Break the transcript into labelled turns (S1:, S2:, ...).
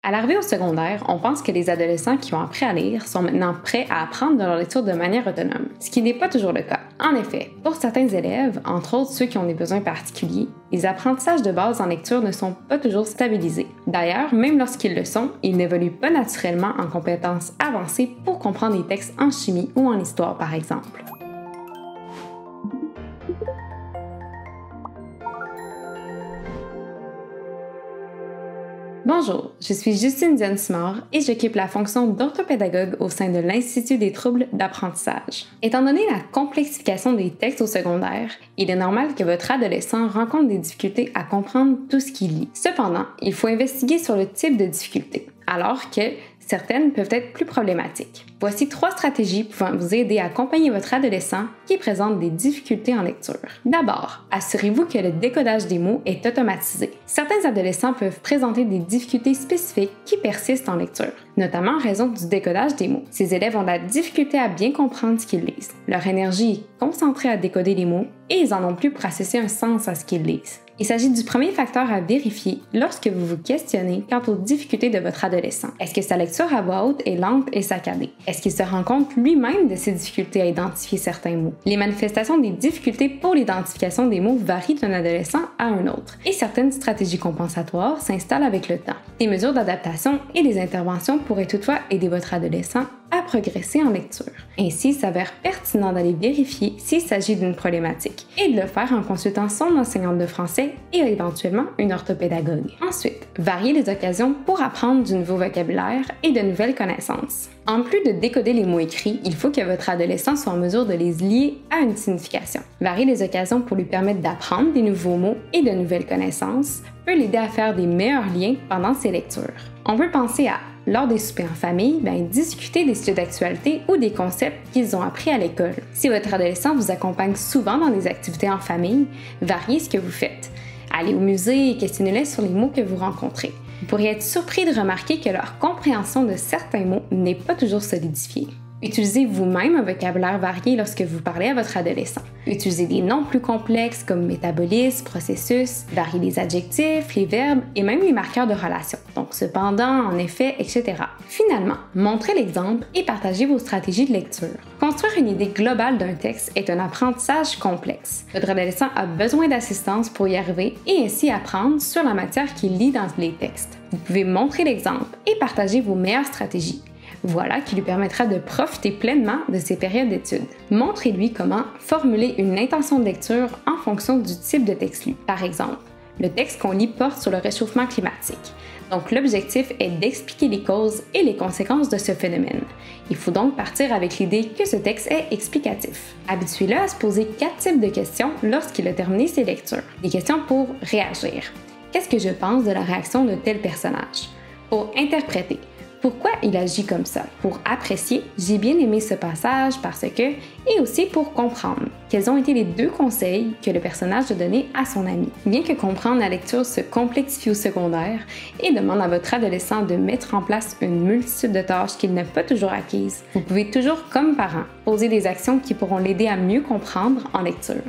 S1: À l'arrivée au secondaire, on pense que les adolescents qui ont appris à lire sont maintenant prêts à apprendre de leur lecture de manière autonome, ce qui n'est pas toujours le cas. En effet, pour certains élèves, entre autres ceux qui ont des besoins particuliers, les apprentissages de base en lecture ne sont pas toujours stabilisés. D'ailleurs, même lorsqu'ils le sont, ils n'évoluent pas naturellement en compétences avancées pour comprendre des textes en chimie ou en histoire, par exemple. Bonjour, je suis Justine Diane-Simard et j'occupe la fonction d'orthopédagogue au sein de l'Institut des troubles d'apprentissage. Étant donné la complexification des textes au secondaire, il est normal que votre adolescent rencontre des difficultés à comprendre tout ce qu'il lit. Cependant, il faut investiguer sur le type de difficulté, alors que certaines peuvent être plus problématiques. Voici 3 stratégies pouvant vous aider à accompagner votre adolescent qui présente des difficultés en lecture. D'abord, assurez-vous que le décodage des mots est automatisé. Certains adolescents peuvent présenter des difficultés spécifiques qui persistent en lecture, notamment en raison du décodage des mots. Ces élèves ont de la difficulté à bien comprendre ce qu'ils lisent. Leur énergie est concentrée à décoder les mots et ils en ont plus pour associer un sens à ce qu'ils lisent. Il s'agit du premier facteur à vérifier lorsque vous vous questionnez quant aux difficultés de votre adolescent. Est-ce que sa lecture à voix haute est lente et saccadée? Est-ce qu'il se rend compte lui-même de ses difficultés à identifier certains mots? Les manifestations des difficultés pour l'identification des mots varient d'un adolescent à un autre, et certaines stratégies compensatoires s'installent avec le temps. Des mesures d'adaptation et des interventions pourraient toutefois aider votre adolescent à progresser en lecture. Ainsi, il s'avère pertinent d'aller vérifier s'il s'agit d'une problématique et de le faire en consultant son enseignante de français et éventuellement une orthopédagogue. Ensuite, variez les occasions pour apprendre du nouveau vocabulaire et de nouvelles connaissances. En plus de décoder les mots écrits, il faut que votre adolescent soit en mesure de les lier à une signification. Varier les occasions pour lui permettre d'apprendre des nouveaux mots et de nouvelles connaissances peut l'aider à faire des meilleurs liens pendant ses lectures. On peut penser à lors des soupers en famille, discuter des sujets d'actualité ou des concepts qu'ils ont appris à l'école. Si votre adolescent vous accompagne souvent dans des activités en famille, variez ce que vous faites. Allez au musée et questionnez-les sur les mots que vous rencontrez. Vous pourriez être surpris de remarquer que leur compréhension de certains mots n'est pas toujours solidifiée. Utilisez vous-même un vocabulaire varié lorsque vous parlez à votre adolescent. Utilisez des noms plus complexes comme métabolisme, processus, variez les adjectifs, les verbes et même les marqueurs de relation, donc cependant, en effet, etc. Finalement, montrez l'exemple et partagez vos stratégies de lecture. Construire une idée globale d'un texte est un apprentissage complexe. Votre adolescent a besoin d'assistance pour y arriver et ainsi apprendre sur la matière qu'il lit dans les textes. Vous pouvez montrer l'exemple et partager vos meilleures stratégies. Voilà qui lui permettra de profiter pleinement de ses périodes d'études. Montrez-lui comment formuler une intention de lecture en fonction du type de texte lu. Par exemple, le texte qu'on lit porte sur le réchauffement climatique. Donc l'objectif est d'expliquer les causes et les conséquences de ce phénomène. Il faut donc partir avec l'idée que ce texte est explicatif. Habituez-le à se poser 4 types de questions lorsqu'il a terminé ses lectures. Des questions pour réagir. Qu'est-ce que je pense de la réaction de tel personnage? Pour interpréter. Pourquoi il agit comme ça? Pour apprécier, j'ai bien aimé ce passage parce que, et aussi pour comprendre quels ont été les 2 conseils que le personnage a donnés à son ami. Bien que comprendre la lecture se complexifie au secondaire et demande à votre adolescent de mettre en place une multitude de tâches qu'il n'a pas toujours acquises, vous pouvez toujours, comme parent, poser des actions qui pourront l'aider à mieux comprendre en lecture.